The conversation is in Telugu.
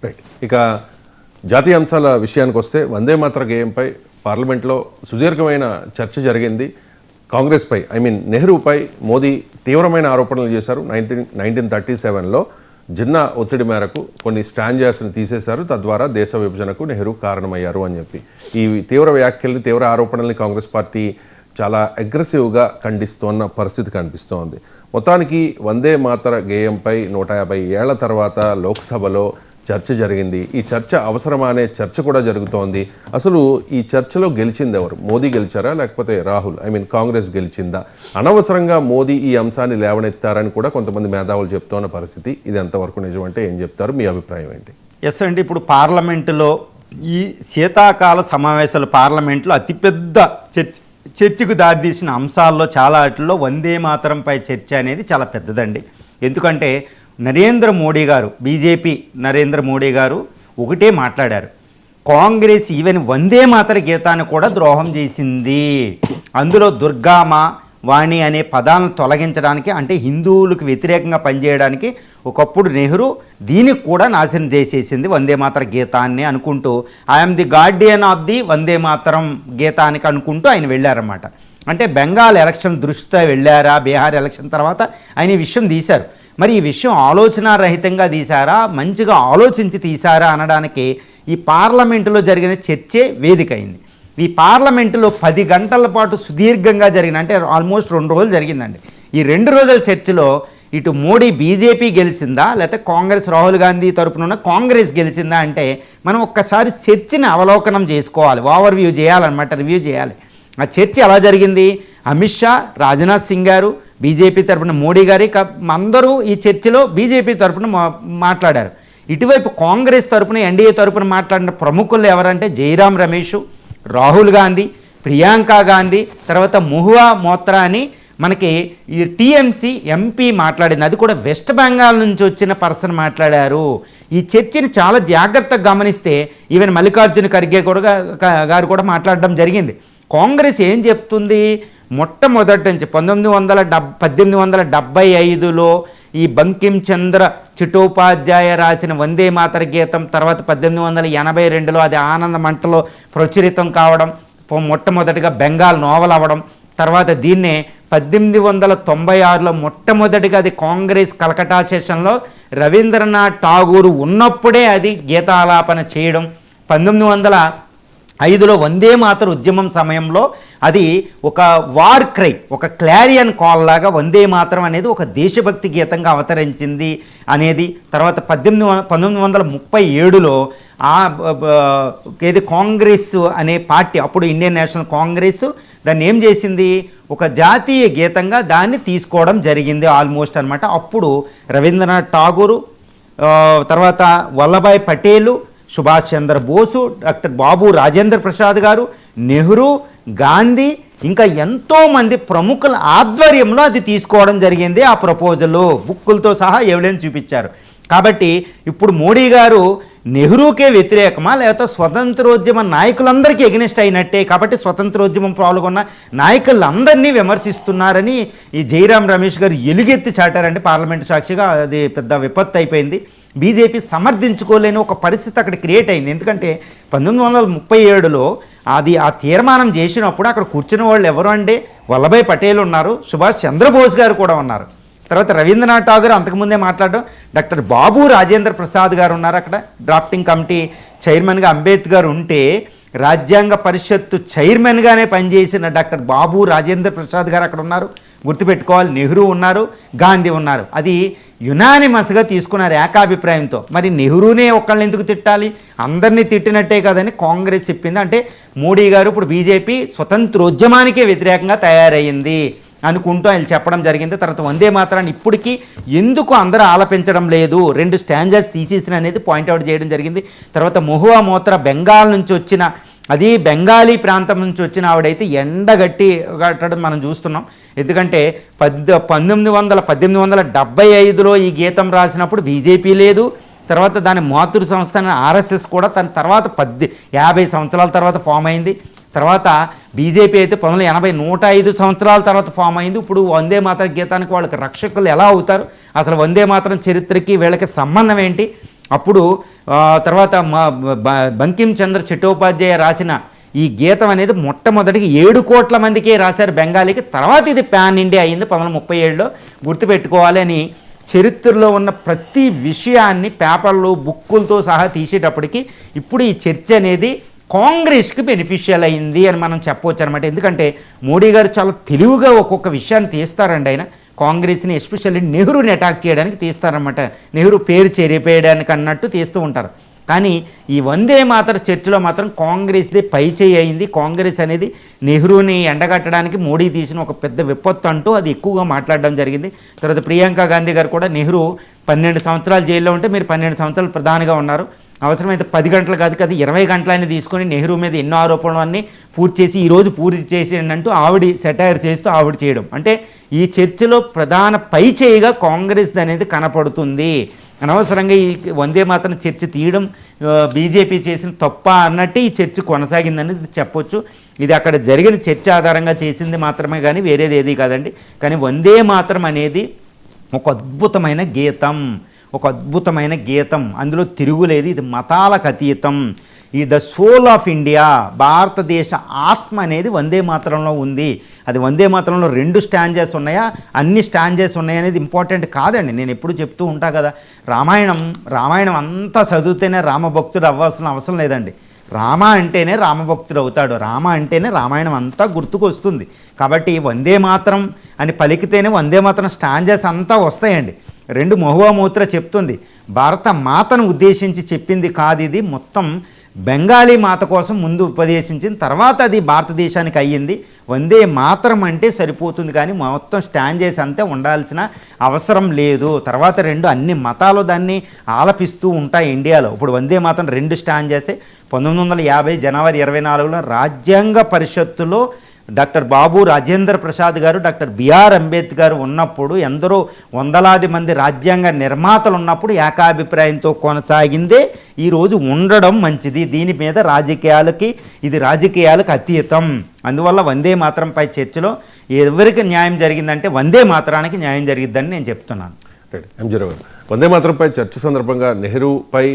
రైట్. ఇక జాతీయ అంశాల విషయానికి వస్తే వందే మాతర గేయంపై పార్లమెంట్లో సుదీర్ఘమైన చర్చ జరిగింది. కాంగ్రెస్పై నెహ్రూపై మోదీ తీవ్రమైన ఆరోపణలు చేశారు. 1937లో జిన్నా ఒత్తిడి మేరకు కొన్ని స్టాంజర్స్ని తీసేశారు. తద్వారా దేశ విభజనకు నెహ్రూ కారణమయ్యారు అని చెప్పి ఈ తీవ్ర వ్యాఖ్యల్ని, తీవ్ర ఆరోపణల్ని కాంగ్రెస్ పార్టీ చాలా అగ్రెసివ్గా ఖండిస్తోన్న పరిస్థితి కనిపిస్తోంది. మొత్తానికి వందే మాతర గేయంపై 150 ఏళ్ల తర్వాత లోక్సభలో చర్చ జరిగింది. ఈ చర్చ అవసరమా అనే చర్చ కూడా జరుగుతోంది. అసలు ఈ చర్చలో గెలిచింది ఎవరు? మోదీ గెలిచారా లేకపోతే రాహుల్ కాంగ్రెస్ గెలిచిందా? అనవసరంగా మోదీ ఈ అంశాన్ని లేవనెత్తారని కూడా కొంతమంది మేధావులు చెప్తున్న పరిస్థితి. ఇది ఎంతవరకు నిజమంటే ఏం చెప్తారు? మీ అభిప్రాయం ఏంటి? ఎస్ అండి, ఇప్పుడు పార్లమెంటులో ఈ శీతాకాల సమావేశాలు పార్లమెంట్లో అతిపెద్ద చర్చకు దారితీసిన అంశాల్లో చాలా వాటిల్లో వందే మాతరంపై చర్చ అనేది చాలా పెద్దదండి. ఎందుకంటే నరేంద్ర మోడీ గారు, బీజేపీ నరేంద్ర మోడీ గారు ఒకటే మాట్లాడారు, కాంగ్రెస్ ఈవెన్ వందే మాతర గీతాన్ని కూడా ద్రోహం చేసింది. అందులో దుర్గామ వాణి అనే పదాలను తొలగించడానికి, అంటే హిందువులకు వ్యతిరేకంగా పనిచేయడానికి ఒకప్పుడు నెహ్రూ దీనికి కూడా నాశనం చేసేసింది వందే మాతర గీతాన్ని అనుకుంటూ, I'm the guardian of the Vande Mataram గీతానికి అనుకుంటూ ఆయన వెళ్ళారన్నమాట. అంటే బెంగాల్ ఎలక్షన్ దృష్టితో వెళ్ళారా, బీహార్ ఎలక్షన్ తర్వాత ఆయన ఈ విషయం తీశారు. మరి ఈ విషయం ఆలోచనారహితంగా తీశారా, మంచిగా ఆలోచించి తీశారా అనడానికి ఈ పార్లమెంటులో జరిగిన చర్చే వేదిక అయింది. ఈ పార్లమెంటులో 10 గంటల పాటు సుదీర్ఘంగా జరిగిన, అంటే ఆల్మోస్ట్ 2 రోజులు జరిగిందండి. ఈ 2 రోజుల చర్చలో ఇటు మోడీ బీజేపీ గెలిచిందా లేకపోతే కాంగ్రెస్ రాహుల్ గాంధీ తరపున ఉన్న కాంగ్రెస్ గెలిచిందా అంటే మనం ఒక్కసారి చర్చని అవలోకనం చేసుకోవాలి, ఓవర్ వ్యూ చేయాలన్నమాట, రివ్యూ చేయాలి. ఆ చర్చ ఎలా జరిగింది? అమిత్ షా, రాజ్నాథ్ సింగ్ గారు బీజేపీ తరపున, మోడీ గారి అందరూ ఈ చర్చలో బీజేపీ తరపున మాట్లాడారు. ఇటువైపు కాంగ్రెస్ తరపున, ఎన్డీఏ తరపున మాట్లాడిన ప్రముఖులు ఎవరంటే జైరాం రమేష్, రాహుల్ గాంధీ, ప్రియాంక గాంధీ, తర్వాత మహువా మోత్రా అని మనకి ఈ టీఎంసీ ఎంపీ మాట్లాడింది. అది కూడా వెస్ట్ బెంగాల్ నుంచి వచ్చిన పర్సన్ మాట్లాడారు. ఈ చర్చని చాలా జాగ్రత్తగా గమనిస్తే ఈవెన్ మల్లికార్జున ఖర్గే గారు కూడా మాట్లాడడం జరిగింది. కాంగ్రెస్ ఏం చెప్తుంది? మొట్టమొదటి నుంచి 1875లో ఈ బంకిం చంద్ర చటోపాధ్యాయ రాసిన వందే మాతర గీతం, తర్వాత 1882లో అది ఆనంద మంటలో ప్రచురితం కావడం, మొట్టమొదటిగా బెంగాల్ నోవల్ అవ్వడం, తర్వాత దీన్నే 1896లో మొట్టమొదటిగా అది కాంగ్రెస్ కలకటా సెషన్లో రవీంద్రనాథ్ ఠాగూర్ ఉన్నప్పుడే అది గీతాలాపన చేయడం, 1905లో వందే మాతర ఉద్యమం సమయంలో అది ఒక వార్ క్రై, ఒక క్లారియన్ కాల్ లాగా వందే మాతరం అనేది ఒక దేశభక్తి గీతంగా అవతరించింది అనేది. తర్వాత 1937లో ఏది కాంగ్రెస్ అనే పార్టీ, అప్పుడు ఇండియన్ నేషనల్ కాంగ్రెస్ దాన్ని ఏం చేసింది, ఒక జాతీయ గీతంగా దాన్ని తీసుకోవడం జరిగింది ఆల్మోస్ట్ అనమాట. అప్పుడు రవీంద్రనాథ్ ఠాగూరు, తర్వాత వల్లభాయ్ పటేలు, సుభాష్ చంద్ర బోసు, డాక్టర్ బాబు రాజేంద్ర ప్రసాద్ గారు, నెహ్రూ, గాంధీ, ఇంకా ఎంతోమంది ప్రముఖుల ఆధ్వర్యంలో అది తీసుకోవడం జరిగింది. ఆ ప్రపోజల్ బుక్కులతో సహా ఎవిడెన్స్ చూపించారు. కాబట్టి ఇప్పుడు మోడీ గారు నెహ్రూకే వ్యతిరేకమా లేకపోతే స్వతంత్రోద్యమ నాయకులందరికీ ఎగనిస్ట్ అయినట్టే, కాబట్టి స్వతంత్రోద్యమం పాల్గొన్న నాయకులందరినీ విమర్శిస్తున్నారని ఈ జైరాం రమేష్ గారు ఎలుగెత్తి చాటారంటే పార్లమెంటు సాక్షిగా. అది పెద్ద విపత్తు అయిపోయింది. బీజేపీ సమర్థించుకోలేని ఒక పరిస్థితి అక్కడ క్రియేట్ అయింది. ఎందుకంటే 1937లో అది ఆ తీర్మానం చేసినప్పుడు అక్కడ కూర్చున్న వాళ్ళు ఎవరు అంటే వల్లభాయ్ పటేల్ ఉన్నారు, సుభాష్ చంద్రబోస్ గారు కూడా ఉన్నారు, తర్వాత రవీంద్రనాథ్ ఠాగూర్ అంతకుముందే మాట్లాడడం, డాక్టర్ బాబు రాజేంద్ర ప్రసాద్ గారు ఉన్నారు అక్కడ డ్రాఫ్టింగ్ కమిటీ చైర్మన్గా, అంబేద్కర్ ఉంటే రాజ్యాంగ పరిషత్తు చైర్మన్గానే పనిచేసిన డాక్టర్ బాబు రాజేంద్ర ప్రసాద్ గారు అక్కడ ఉన్నారు. గుర్తుపెట్టుకోవాలి, నెహ్రూ ఉన్నారు, గాంధీ ఉన్నారు. అది యునానిమస్గా తీసుకున్నారు ఏకాభిప్రాయంతో. మరి నెహ్రూనే ఒక్కళ్ళని ఎందుకు తిట్టాలి, అందరినీ తిట్టినట్టే కదని కాంగ్రెస్ చెప్పింది. అంటే మోడీ గారు ఇప్పుడు బీజేపీ స్వతంత్రోద్యమానికే వ్యతిరేకంగా తయారయ్యింది అనుకుంటూ ఆయన చెప్పడం జరిగింది. తర్వాత వందే మాతరాన్ని ఇప్పటికీ ఎందుకు అందరూ ఆలపించడం లేదు, 2 స్టాంజర్స్ తీసేసిన అనేది పాయింట్అవుట్ చేయడం జరిగింది. తర్వాత మహువా మోత్రా బెంగాల్ నుంచి వచ్చిన, అది బెంగాలీ ప్రాంతం నుంచి వచ్చిన ఆవిడైతే ఎండగట్టడం మనం చూస్తున్నాం. ఎందుకంటే 1875లో ఈ గీతం రాసినప్పుడు బీజేపీ లేదు, తర్వాత దాని మాతృ సంస్థ ఆర్ఎస్ఎస్ కూడా తన తర్వాత 50 సంవత్సరాల తర్వాత ఫామ్ అయింది. తర్వాత బీజేపీ అయితే 1980 105 సంవత్సరాల తర్వాత ఫామ్ అయింది. ఇప్పుడు వందే మాతర గీతానికి వాళ్ళకి రక్షకులు ఎలా అవుతారు, అసలు వందే మాతరం చరిత్రకి వీళ్ళకి సంబంధం ఏంటి అప్పుడు తర్వాత బంకిం చంద్ర చట్టోపాధ్యాయ రాసిన ఈ గీతం అనేది మొట్టమొదటికి 7 కోట్ల మందికే రాశారు బెంగాలీకి. తర్వాత ఇది పాన్ ఇండియా అయింది 1937లో. గుర్తుపెట్టుకోవాలి అని చరిత్రలో ఉన్న ప్రతి విషయాన్ని పేపర్లు బుక్కులతో సహా తీసేటప్పటికి ఇప్పుడు ఈ చర్చ అనేది కాంగ్రెస్కి బెనిఫిషియల్ అయింది అని మనం చెప్పవచ్చు అనమాట. ఎందుకంటే మోడీ గారు చాలా తెలివిగా ఒక్కొక్క విషయాన్ని తీస్తారండి. ఆయన కాంగ్రెస్ని ఎస్పెషల్లీ నెహ్రూని అటాక్ చేయడానికి తీస్తారనమాట. నెహ్రూ పేరు చెరిపేయడానికి అన్నట్టు తీస్తూ ఉంటారు. కానీ ఈ వందే మాతర చర్చలో మాత్రం కాంగ్రెస్దే పై చేయి అయింది. కాంగ్రెస్ అనేది నెహ్రూని ఎండగట్టడానికి మోడీ తీసిన ఒక పెద్ద విపత్తు అంటూ అది ఎక్కువగా మాట్లాడడం జరిగింది. తర్వాత ప్రియాంక గాంధీ గారు కూడా నెహ్రూ 12 సంవత్సరాలు జైల్లో ఉంటే మీరు 12 సంవత్సరాలు ప్రధానిగా ఉన్నారు, అవసరమైతే 10 గంటలు కాదు 20 గంటలని తీసుకొని నెహ్రూ మీద ఎన్నో ఆరోపణలన్నీ పూర్తి చేసి ఈరోజు పూర్తి చేసేయండి అంటూ ఆవిడ సెటైర్ చేస్తూ ఆవిడ చేయడం. అంటే ఈ చర్చలో ప్రధాన పై చేయిగా కాంగ్రెస్ అనేది కనపడుతుంది. అనవసరంగా ఈ వందే మాతరం చర్చ తీయడం బీజేపీ చేసిన తప్ప అన్నట్టు ఈ చర్చ కొనసాగిందని చెప్పొచ్చు. ఇది అక్కడ జరిగిన చర్చ ఆధారంగా చేసింది మాత్రమే కానీ వేరేది ఏది కాదండి. కానీ వందే మాతరం అనేది ఒక అద్భుతమైన గీతం, అందులో తిరుగులేదు. ఇది మతాలకు అతీతం. ఈ ద సోల్ ఆఫ్ ఇండియా, భారతదేశ ఆత్మ అనేది వందే మాతరంలో ఉంది. అది వందే మాతరంలో 2 స్టాంజెస్ ఉన్నాయా, అన్ని స్టాంజెస్ ఉన్నాయా అనేది ఇంపార్టెంట్ కాదండి. నేను ఎప్పుడు చెప్తూ ఉంటా కదా, రామాయణం అంతా చదివితేనే రామభక్తుడు అవ్వాల్సిన అవసరం లేదండి. రామ అంటేనే రామభక్తుడు అవుతాడు, రామ అంటేనే రామాయణం అంతా గుర్తుకొస్తుంది. కాబట్టి వందే మాతరం అని పలికితేనే వందే మాతరం స్టాంజెస్ అంతా వస్తాయండి. 2 మహువా మోత్రా చెప్తుంది, భారత మాతను ఉద్దేశించి చెప్పింది కాదు ఇది, మొత్తం బెంగాలీ మాత కోసం ముందు ఉపదేశించింది, తర్వాత అది భారతదేశానికి అయ్యింది. వందే మాతరం అంటే సరిపోతుంది కానీ మొత్తం స్టాంజెస్ అంతే ఉండాల్సిన అవసరం లేదు. తర్వాత 2 అన్ని మతాలు దాన్ని ఆలపిస్తూ ఉంటాయి ఇండియాలో. ఇప్పుడు వందే మాతరం 2 స్టాంజెసే. 1950 జనవరి 24లో రాజ్యాంగ పరిషత్తులో డాక్టర్ బాబు రాజేంద్ర ప్రసాద్ గారు, డాక్టర్ బిఆర్ అంబేద్కర్ ఉన్నప్పుడు, ఎందరో వందలాది మంది రాజ్యాంగ నిర్మాతలు ఉన్నప్పుడు ఏకాభిప్రాయంతో కొనసాగిందే ఈరోజు ఉండడం మంచిది. దీని మీద రాజకీయాలకు అతీతం. అందువల్ల వందే మాతరంపై చర్చలో ఎవరికి న్యాయం జరిగిందంటే వందే మాతరానికి న్యాయం జరిగిద్దని నేను చెప్తున్నాను. వందే మాతరంపై చర్చ సందర్భంగా నెహ్రూపై